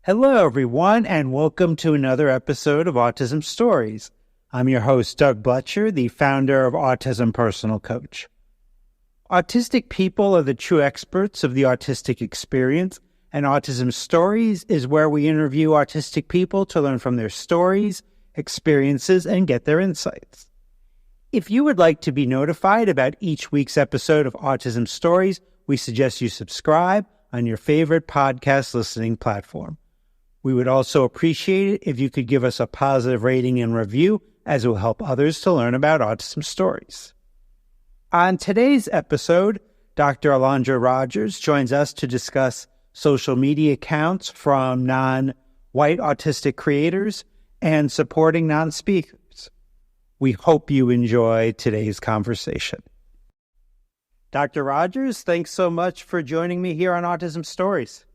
Hello, everyone, and welcome to another episode of Autism Stories. I'm your host, Doug Bletcher, the founder of Autism Personal Coach. Autistic people are the true experts of the autistic experience, and Autism Stories is where we interview autistic people to learn from their stories, experiences, and get their insights. If you would like to be notified about each week's episode of Autism Stories, we suggest you subscribe on your favorite podcast listening platform. We would also appreciate it if you could give us a positive rating and review, as it will help others to learn about autism stories. On today's episode, Dr. Alondra Rogers joins us to discuss social media accounts from non-white autistic creators and supporting non-speakers. We hope you enjoy today's conversation. Dr. Rogers, thanks so much for joining me here on Autism Stories.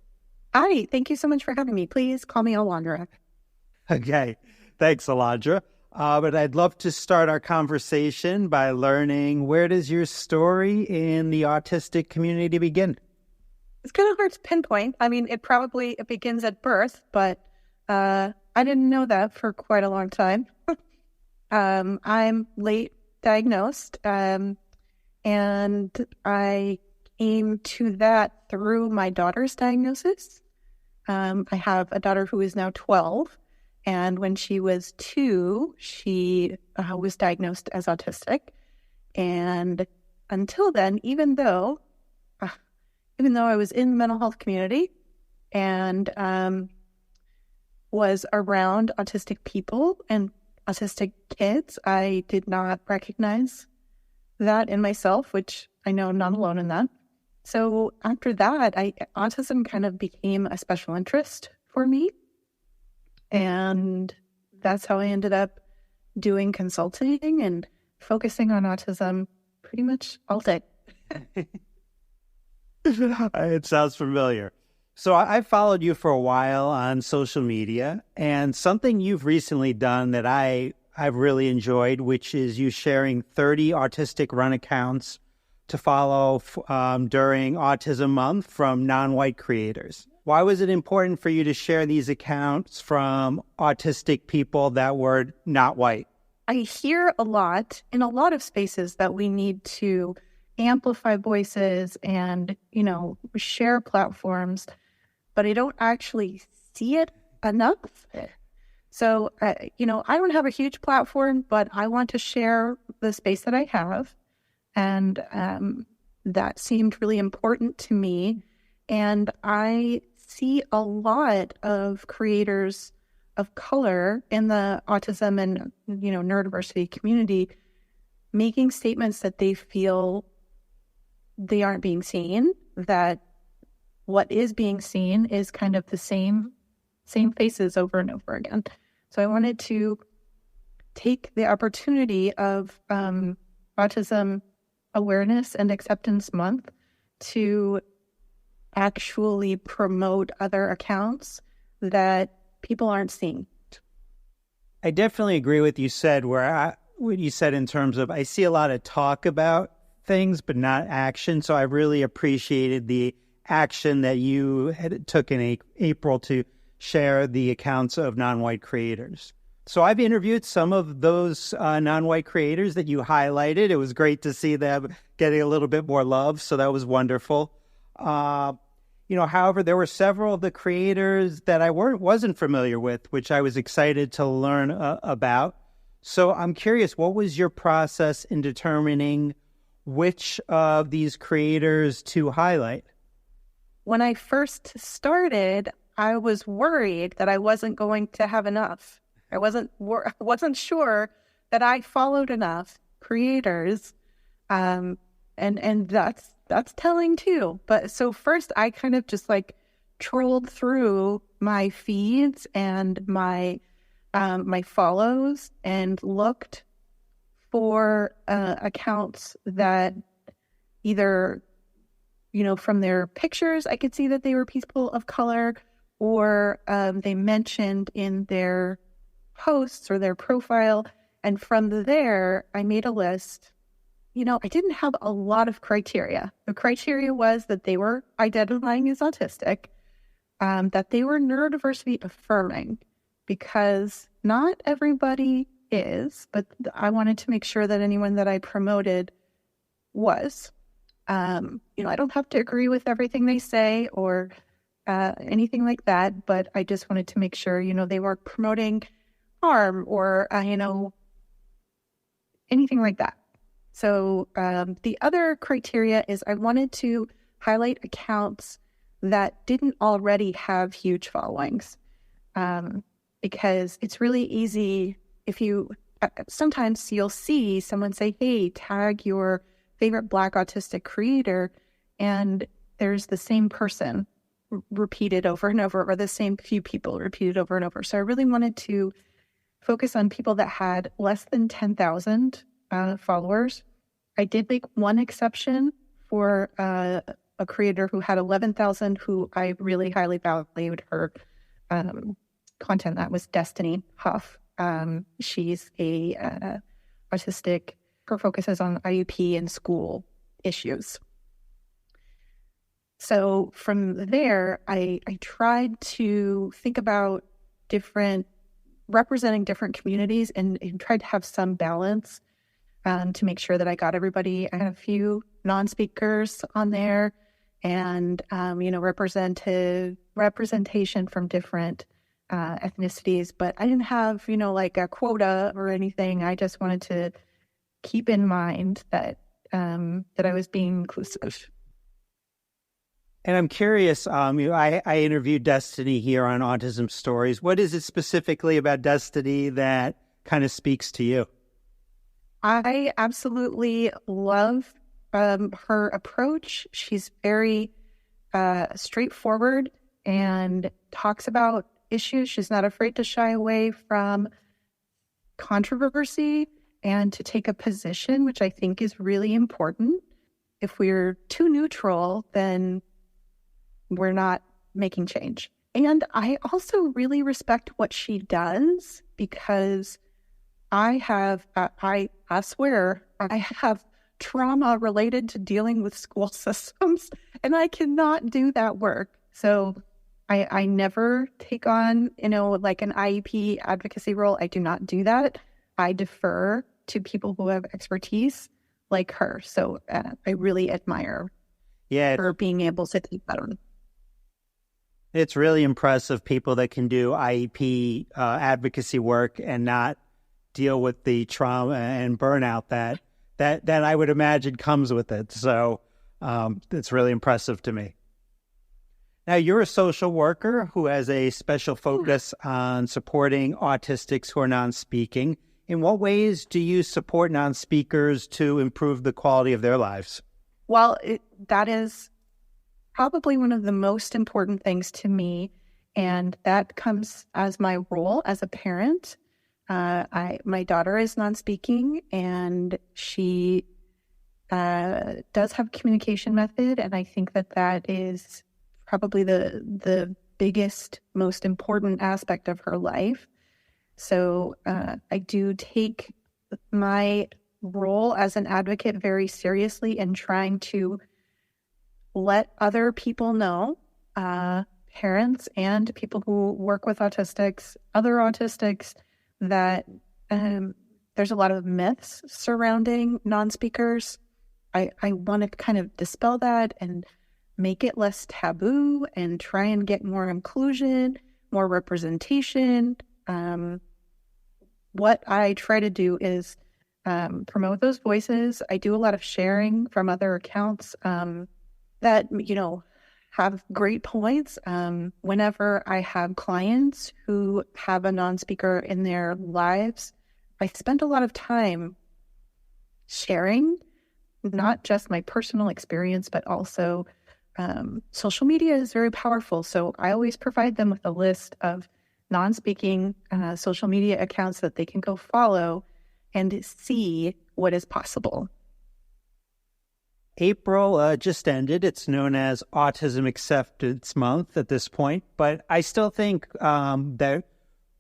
Hi, thank you so much for having me. Please call me Alondra. Okay, thanks, Alondra. But I'd love to start our conversation by learning, where does your story in the autistic community begin? It's kind of hard to pinpoint. I mean, it begins at birth, but I didn't know that for quite a long time. I'm late diagnosed, and I came to that through my daughter's diagnosis. I have a daughter who is now 12, and when she was 2, she was diagnosed as autistic. And until then, even though I was in the mental health community and was around autistic people and autistic kids, I did not recognize that in myself, which I know I'm not alone in that. So after that, autism kind of became a special interest for me. And that's how I ended up doing consulting and focusing on autism pretty much all day. It sounds familiar. So I followed you for a while on social media, and something you've recently done that I've really enjoyed, which is you sharing 30 autistic run accounts to follow during Autism Month from non-white creators. Why was it important for you to share these accounts from autistic people that were not white? I hear a lot in a lot of spaces that we need to amplify voices and, share platforms, but I don't actually see it enough. So, I don't have a huge platform, but I want to share the space that I have. And that seemed really important to me. And I see a lot of creators of color in the autism and, neurodiversity community making statements that they feel they aren't being seen, that what is being seen is kind of the same faces over and over again. So I wanted to take the opportunity of Autism Awareness and Acceptance Month to actually promote other accounts that people aren't seeing. I definitely agree with what you said in terms of, I see a lot of talk about things, but not action. So I really appreciated the action that you took in April to share the accounts of non-white creators. So I've interviewed some of those non-white creators that you highlighted. It was great to see them getting a little bit more love, so that was wonderful. However, there were several of the creators that I wasn't familiar with, which I was excited to learn about. So I'm curious, what was your process in determining which of these creators to highlight? When I first started, I was worried that I wasn't going to have enough. I wasn't sure that I followed enough creators, and that's telling too. But so first, I kind of just trolled through my feeds and my follows and looked for accounts that either from their pictures I could see that they were people of color, or they mentioned in their posts or their profile. And from there, I made a list. I didn't have a lot of criteria. The criteria was that they were identifying as autistic, that they were neurodiversity affirming, because not everybody is, but I wanted to make sure that anyone that I promoted was. I don't have to agree with everything they say or anything like that, but I just wanted to make sure, they weren't promoting harm or, anything like that. So the other criteria is I wanted to highlight accounts that didn't already have huge followings, because it's really easy if you, sometimes you'll see someone say, hey, tag your favorite Black autistic creator, and there's the same person repeated over and over, or the same few people repeated over and over. So I really wanted to focus on people that had less than 10,000 followers. I did make one exception for a creator who had 11,000, who I really highly valued her content. That was Destiny Huff. She's a autistic. Her focus is on IEP and school issues. So from there, I tried to think about representing different communities and tried to have some balance to make sure that I got everybody. I had a few non-speakers on there and, representation from different ethnicities, but I didn't have, like a quota or anything. I just wanted to keep in mind that I was being inclusive. And I'm curious, I interviewed Destiny here on Autism Stories. What is it specifically about Destiny that kind of speaks to you? I absolutely love her approach. She's very straightforward and talks about issues. She's not afraid to shy away from controversy and to take a position, which I think is really important. If we're too neutral, then we're not making change. And I also really respect what she does, because I swear, I have trauma related to dealing with school systems, and I cannot do that work. So I never take on, like an IEP advocacy role. I do not do that. I defer to people who have expertise like her. So I really admire her being able to take that on. It's really impressive, people that can do IEP advocacy work and not deal with the trauma and burnout that I would imagine comes with it. So it's really impressive to me. Now, you're a social worker who has a special focus on supporting autistics who are non-speaking. In what ways do you support non-speakers to improve the quality of their lives? Well, that is probably one of the most important things to me, and that comes as my role as a parent. My daughter is non-speaking, and she does have a communication method, and I think that is probably the biggest, most important aspect of her life. So I do take my role as an advocate very seriously in trying to let other people know, parents and people who work with autistics, other autistics, that there's a lot of myths surrounding non-speakers. I want to kind of dispel that and make it less taboo and try and get more inclusion, more representation. What I try to do is promote those voices. I do a lot of sharing from other accounts that, have great points. Whenever I have clients who have a non-speaker in their lives, I spend a lot of time sharing not just my personal experience, but also social media is very powerful. So I always provide them with a list of non-speaking social media accounts that they can go follow and see what is possible. April just ended. It's known as Autism Acceptance Month at this point, but I still think that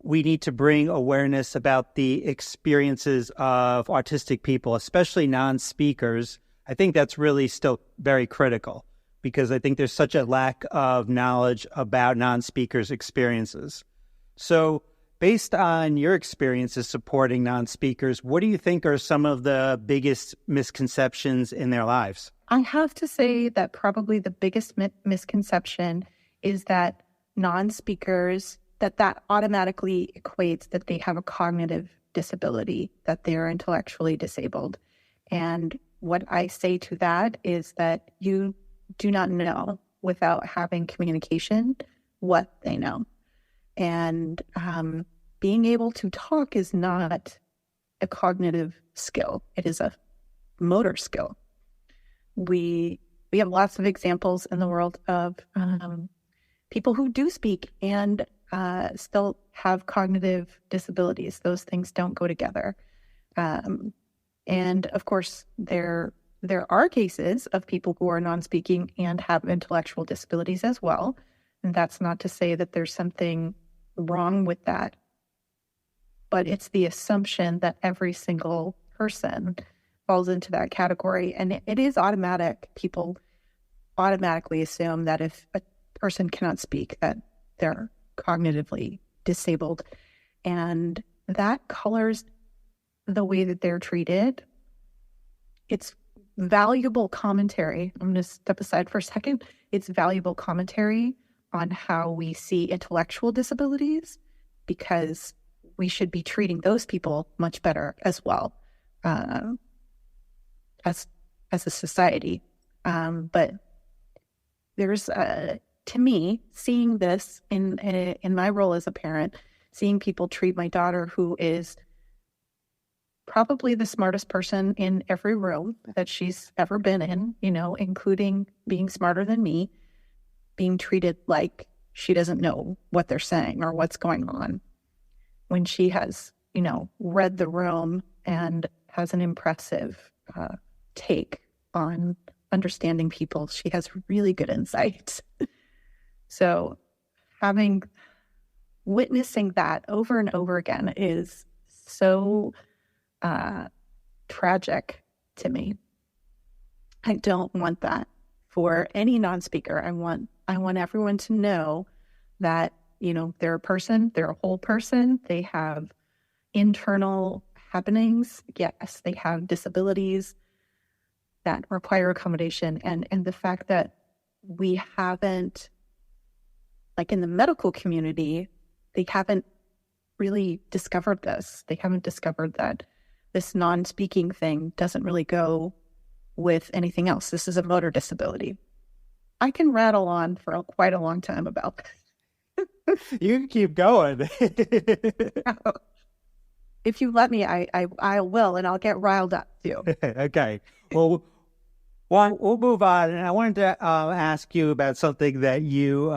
we need to bring awareness about the experiences of autistic people, especially non-speakers. I think that's really still very critical. because I think there's such a lack of knowledge about non-speakers' experiences. So based on your experiences supporting non-speakers, what do you think are some of the biggest misconceptions in their lives? I have to say that probably the biggest misconception is that non-speakers, that automatically equates that they have a cognitive disability, that they're intellectually disabled. And what I say to that is that you do not know without having communication what they know. And being able to talk is not a cognitive skill. It is a motor skill. We have lots of examples in the world of people who do speak and still have cognitive disabilities. Those things don't go together. And of course, there are cases of people who are non-speaking and have intellectual disabilities as well. And that's not to say that there's something wrong with that. But it's the assumption that every single person falls into that category. And it is automatic. People automatically assume that if a person cannot speak, that they're cognitively disabled. And that colors the way that they're treated. It's valuable commentary. I'm going to step aside for a second. It's valuable commentary on how we see intellectual disabilities, because we should be treating those people much better as well, as a society. But there's, to me, seeing this in my role as a parent, seeing people treat my daughter, who is probably the smartest person in every room that she's ever been in, including being smarter than me, being treated like she doesn't know what they're saying or what's going on, when she has, read the room and has an impressive take on understanding people. She has really good insight. So witnessing that over and over again is so tragic to me. I don't want that for any non-speaker. I want everyone to know that, they're a person, they're a whole person. They have internal happenings. Yes, they have disabilities that require accommodation. And the fact that we haven't, like in the medical community, they haven't really discovered this. They haven't discovered that this non-speaking thing doesn't really go with anything else. This is a motor disability. I can rattle on for quite a long time about this. You can keep going. If you let me, I will, and I'll get riled up too. Okay. Well, we'll move on. And I wanted to ask you about something that you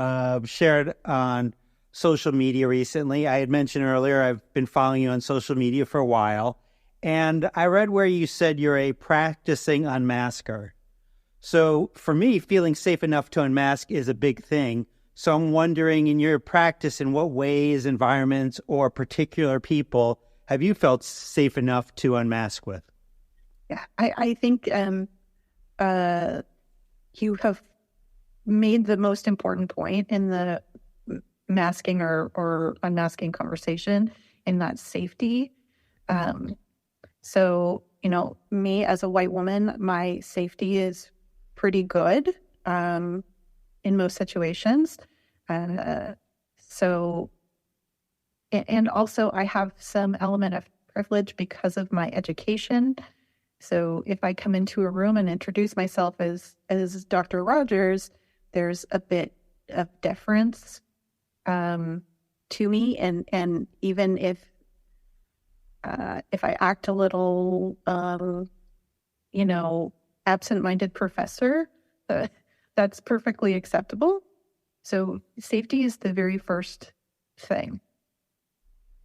shared on social media recently. I had mentioned earlier, I've been following you on social media for a while, and I read where you said you're a practicing unmasker. So for me, feeling safe enough to unmask is a big thing. So I'm wondering, in your practice, in what ways, environments, or particular people have you felt safe enough to unmask with? Yeah, I think you have made the most important point in the masking or unmasking conversation, and that's safety. So, me as a white woman, my safety is pretty good in most situations. So, and also I have some element of privilege because of my education. So if I come into a room and introduce myself as Dr. Rogers, there's a bit of deference to me. And even if I act a little, absent-minded professor, that's perfectly acceptable. So safety is the very first thing.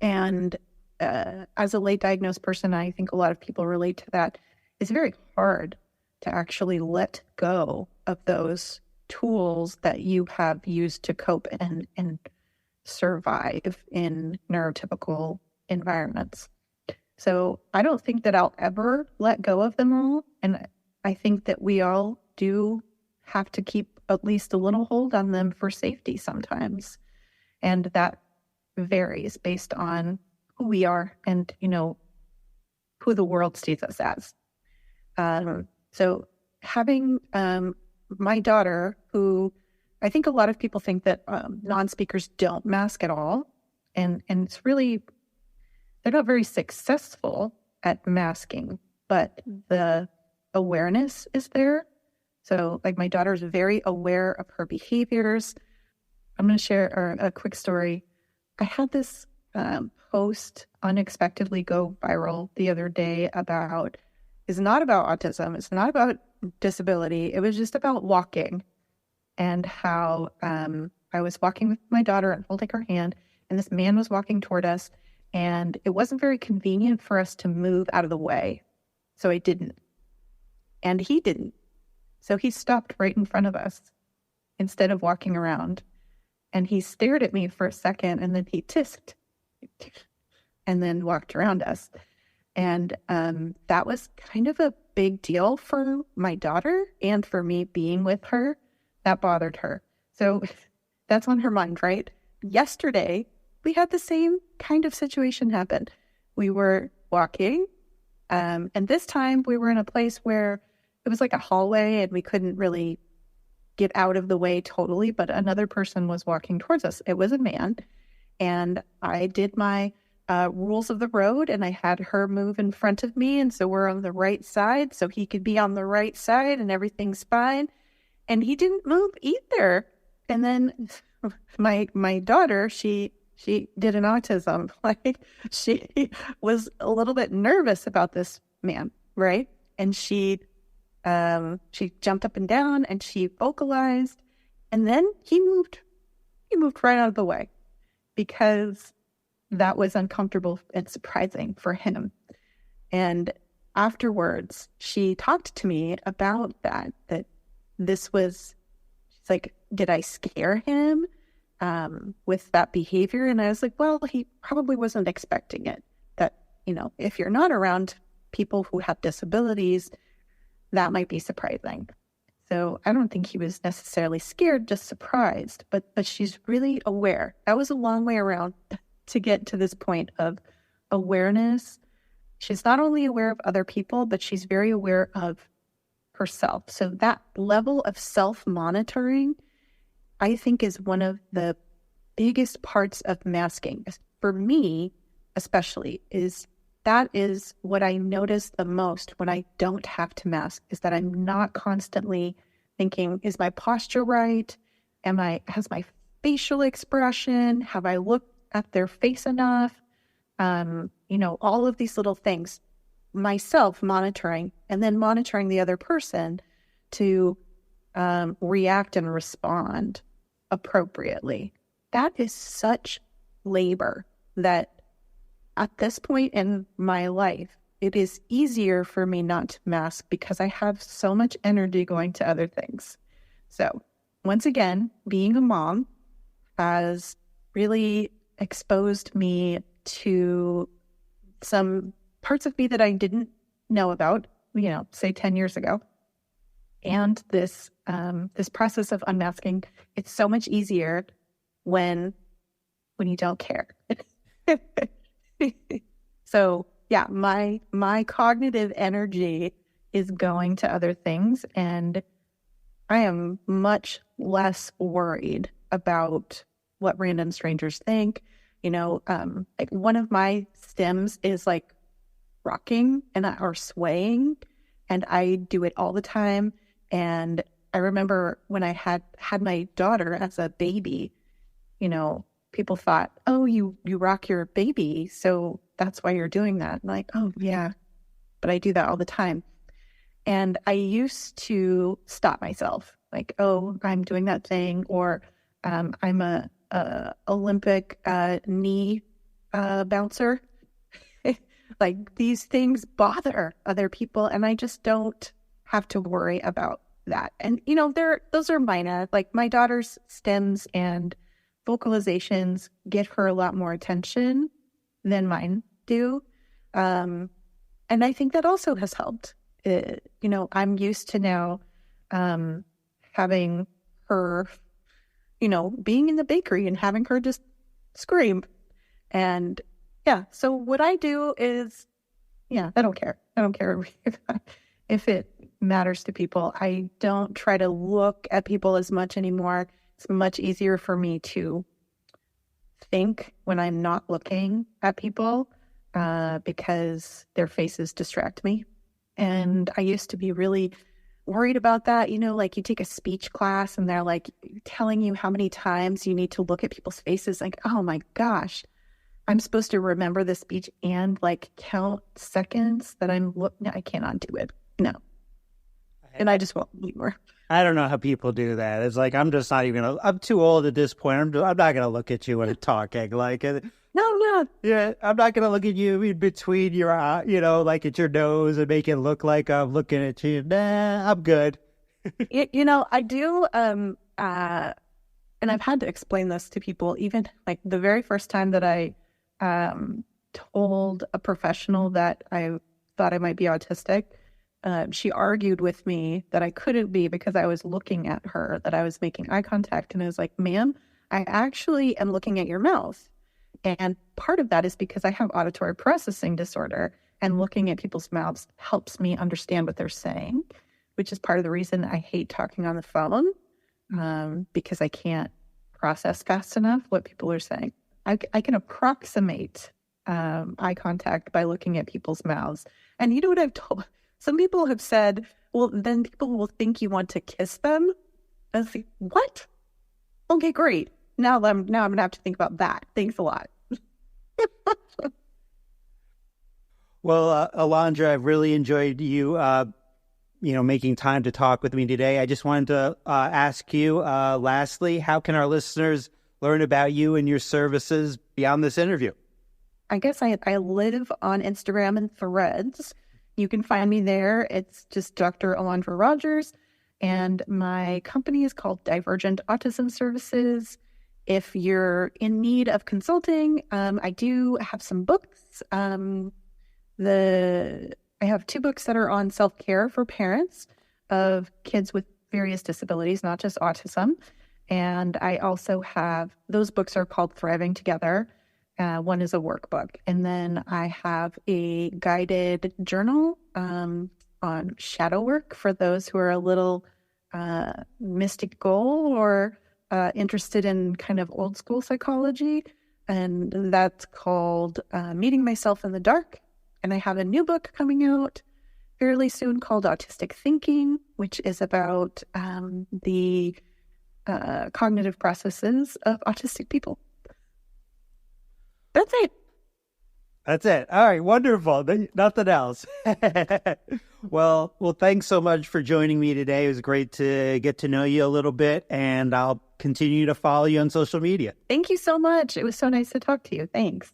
And as a late diagnosed person, I think a lot of people relate to that. It's very hard to actually let go of those tools that you have used to cope and survive in neurotypical environments. So I don't think that I'll ever let go of them all. And I think that we all do have to keep at least a little hold on them for safety sometimes. And that varies based on who we are and, who the world sees us as. So having my daughter, who I think a lot of people think that non-speakers don't mask at all, and it's really, they're not very successful at masking, but the awareness is there. So like my daughter is very aware of her behaviors. I'm going to share a quick story. I had this post unexpectedly go viral the other day it's not about autism. It's not about disability. It was just about walking and how I was walking with my daughter and holding her hand, and this man was walking toward us, and it wasn't very convenient for us to move out of the way. So I didn't. And he didn't. So he stopped right in front of us instead of walking around. And he stared at me for a second, and then he tisked and then walked around us. And that was kind of a big deal for my daughter and for me being with her. That bothered her. So that's on her mind, right? Yesterday, we had the same kind of situation happen. We were walking, and this time we were in a place where it was like a hallway and we couldn't really get out of the way totally, but another person was walking towards us. It was a man, and I did my rules of the road, and I had her move in front of me, and so we're on the right side, so he could be on the right side, and everything's fine. And he didn't move either. And then my daughter, she did an autism. Like, she was a little bit nervous about this man, right? And she jumped up and down, and she vocalized, and then he moved right out of the way because that was uncomfortable and surprising for him. And afterwards, she talked to me about that this was, she's like, did I scare him with that behavior? And I was like, well, he probably wasn't expecting it. That, if you're not around people who have disabilities, that might be surprising. So I don't think he was necessarily scared, just surprised, but she's really aware. That was a long way around to get to this point of awareness. She's not only aware of other people, but she's very aware of herself. So that level of self-monitoring, I think, is one of the biggest parts of masking. For me, especially, is what I notice the most when I don't have to mask, is that I'm not constantly thinking, is my posture right? Has my facial expression, have I looked at their face enough? All of these little things, myself monitoring, and then monitoring the other person to react and respond appropriately. That is such labor that at this point in my life, it is easier for me not to mask because I have so much energy going to other things. So once again, being a mom has really exposed me to some parts of me that I didn't know about, say 10 years ago. And this process of unmasking, it's so much easier when you don't care. So yeah, my cognitive energy is going to other things, and I am much less worried about what random strangers think. Like one of my stems is like rocking or swaying, and I do it all the time. And I remember when I had my daughter as a baby, people thought, oh, you rock your baby, so that's why you're doing that. I'm like, oh yeah, but I do that all the time. And I used to stop myself, like, oh, I'm doing that thing, or I'm a Olympic knee bouncer. Like, these things bother other people, and I just don't have to worry about that. And those are minor. Like, my daughter's stems and vocalizations get her a lot more attention than mine do, and I think that also has helped. I'm used to now having her, being in the bakery and having her just scream. And yeah, so what I do is, I don't care. I don't care if it matters to people. I don't try to look at people as much anymore. It's much easier for me to think when I'm not looking at people because their faces distract me. And I used to be really worried about that. Like you take a speech class and they're like telling you how many times you need to look at people's faces. Like, oh my gosh, I'm supposed to remember the speech and like count seconds that I'm looking. I cannot do it. No. And I just won't anymore. I don't know how people do that. It's like, I'm just not even I'm too old at this point. I'm not going to look at you when I'm talking. Like, no. Yeah, I'm not going to look at you in between your eye, like at your nose and make it look like I'm looking at you. Nah, I'm good. I do. And I've had to explain this to people, even like the very first time that I told a professional that I thought I might be autistic. She argued with me that I couldn't be because I was looking at her, that I was making eye contact. And I was like, ma'am, I actually am looking at your mouth. And part of that is because I have auditory processing disorder, and looking at people's mouths helps me understand what they're saying, which is part of the reason I hate talking on the phone, because I can't process fast enough what people are saying. I can approximate eye contact by looking at people's mouths. And you know what I've told? Some people have said, well, then people will think you want to kiss them. I was like, what? Okay, great. Now I'm going to have to think about that. Thanks a lot. Well, Alondra, I've really enjoyed you, making time to talk with me today. I just wanted to ask you, lastly, how can our listeners learn about you and your services beyond this interview? I guess I live on Instagram and Threads. You can find me there. It's just Dr. Alondra Rogers. And my company is called Divergent Autism Services. If you're in need of consulting, I do have some books. I have 2 books that are on self-care for parents of kids with various disabilities, not just autism. And I also have, those books are called Thriving Together. One is a workbook. And then I have a guided journal on shadow work for those who are a little mystical or interested in kind of old school psychology. And that's called Meeting Myself in the Dark. And I have a new book coming out fairly soon called Autistic Thinking, which is about the cognitive processes of autistic people. That's it. That's it. All right. Wonderful. Nothing else. Well, thanks so much for joining me today. It was great to get to know you a little bit, and I'll continue to follow you on social media. Thank you so much. It was so nice to talk to you. Thanks.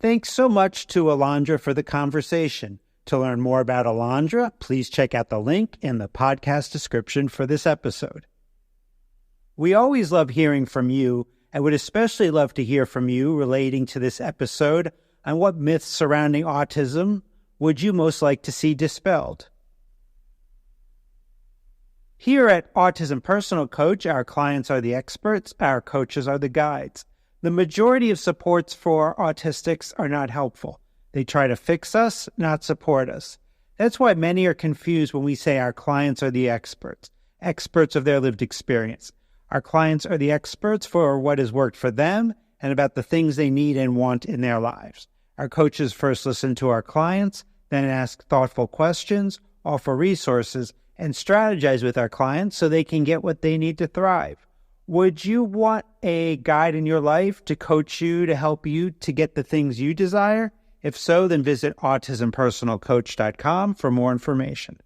Thanks so much to Alondra for the conversation. To learn more about Alondra, please check out the link in the podcast description for this episode. We always love hearing from you, and would especially love to hear from you relating to this episode on what myths surrounding autism would you most like to see dispelled. Here at Autism Personal Coach, our clients are the experts, our coaches are the guides. The majority of supports for autistics are not helpful. They try to fix us, not support us. That's why many are confused when we say our clients are the experts of their lived experience. Our clients are the experts for what has worked for them and about the things they need and want in their lives. Our coaches first listen to our clients, then ask thoughtful questions, offer resources, and strategize with our clients so they can get what they need to thrive. Would you want a guide in your life to coach you, to help you to get the things you desire? If so, then visit autismpersonalcoach.com for more information.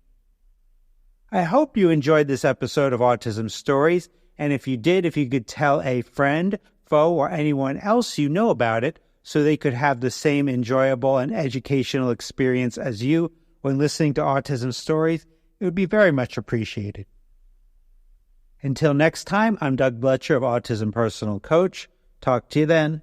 I hope you enjoyed this episode of Autism Stories, and if you did, if you could tell a friend, foe, or anyone else you know about it so they could have the same enjoyable and educational experience as you when listening to Autism Stories, it would be very much appreciated. Until next time, I'm Doug Bletcher of Autism Personal Coach. Talk to you then.